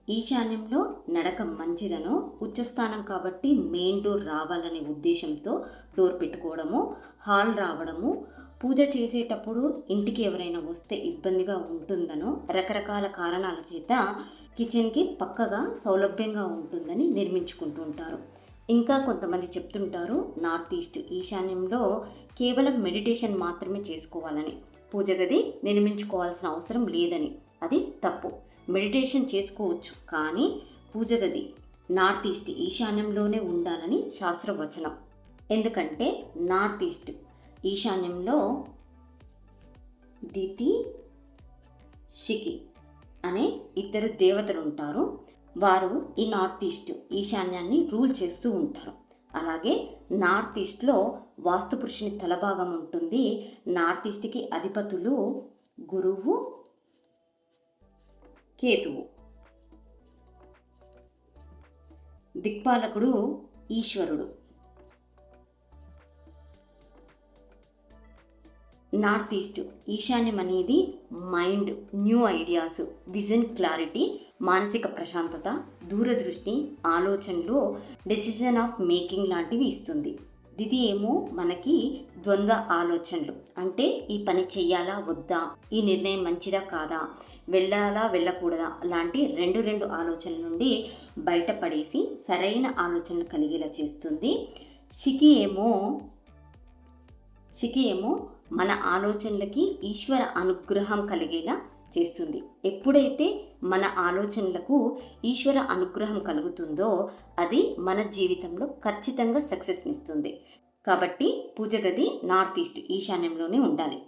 ఈశాన్యంలో నడక మంచిదనో, ఉచ్చస్థానం కాబట్టి మెయిన్ డోర్ రావాలనే ఉద్దేశంతో డోర్ పెట్టుకోవడము, హాల్ రావడము, పూజ చేసేటప్పుడు ఇంటికి ఎవరైనా వస్తే ఇబ్బందిగా ఉంటుందనో, రకరకాల కారణాల చేత కిచెన్కి పక్కగా సౌలభ్యంగా ఉంటుందని నిర్మించుకుంటూ ఉంటారు. ఇంకా కొంతమంది చెప్తుంటారు నార్త్ ఈస్ట్ ఈశాన్యంలో కేవలం మెడిటేషన్ మాత్రమే చేసుకోవాలని, పూజ గది నిర్మించుకోవాల్సిన అవసరం లేదని. అది తప్పు. మెడిటేషన్ చేసుకోవచ్చు, కానీ పూజ గది నార్త్ ఈస్ట్ ఈశాన్యంలోనే ఉండాలని శాస్త్రవచనం. ఎందుకంటే నార్త్ ఈస్ట్ ఈశాన్యంలో దితి, శిఖి అనే ఇద్దరు దేవతలు ఉంటారు. వారు ఈ నార్త్ ఈస్ట్ ఈశాన్యాన్ని రూల్ చేస్తూ ఉంటారు. అలాగే నార్త్ ఈస్ట్లో వాస్తు పురుషుని తలభాగం ఉంటుంది. నార్త్ ఈస్ట్కి అధిపతులు గురువు, కేతువు. దిక్పాలకుడు ఈశ్వరుడు. నార్త్ ఈస్ట్ ఈశాన్యం అనేది mind, new ideas, vision clarity, మానసిక ప్రశాంతత, దూరదృష్టి, ఆలోచనలు, డెసిజన్ ఆఫ్ మేకింగ్ లాంటివి ఇస్తుంది. ఇది ఏమో మనకి ద్వంద్వ ఆలోచనలు, అంటే ఈ పని చెయ్యాలా వద్దా, ఈ నిర్ణయం మంచిదా కాదా, వెళ్ళాలా వెళ్ళకూడదా లాంటి రెండు ఆలోచనల నుండి బయటపడేసి సరైన ఆలోచనలు కలిగేలా చేస్తుంది. శిఖి ఏమో మన ఆలోచనలకి ఈశ్వర అనుగ్రహం కలిగేలా చేస్తుంది. ఎప్పుడైతే మన ఆలోచనలకు ఈశ్వర అనుగ్రహం కలుగుతుందో అది మన జీవితంలో ఖచ్చితంగా సక్సెస్ని ఇస్తుంది. కాబట్టి పూజ గది నార్త్ ఈస్ట్ ఈశాన్యంలోనే ఉండాలి.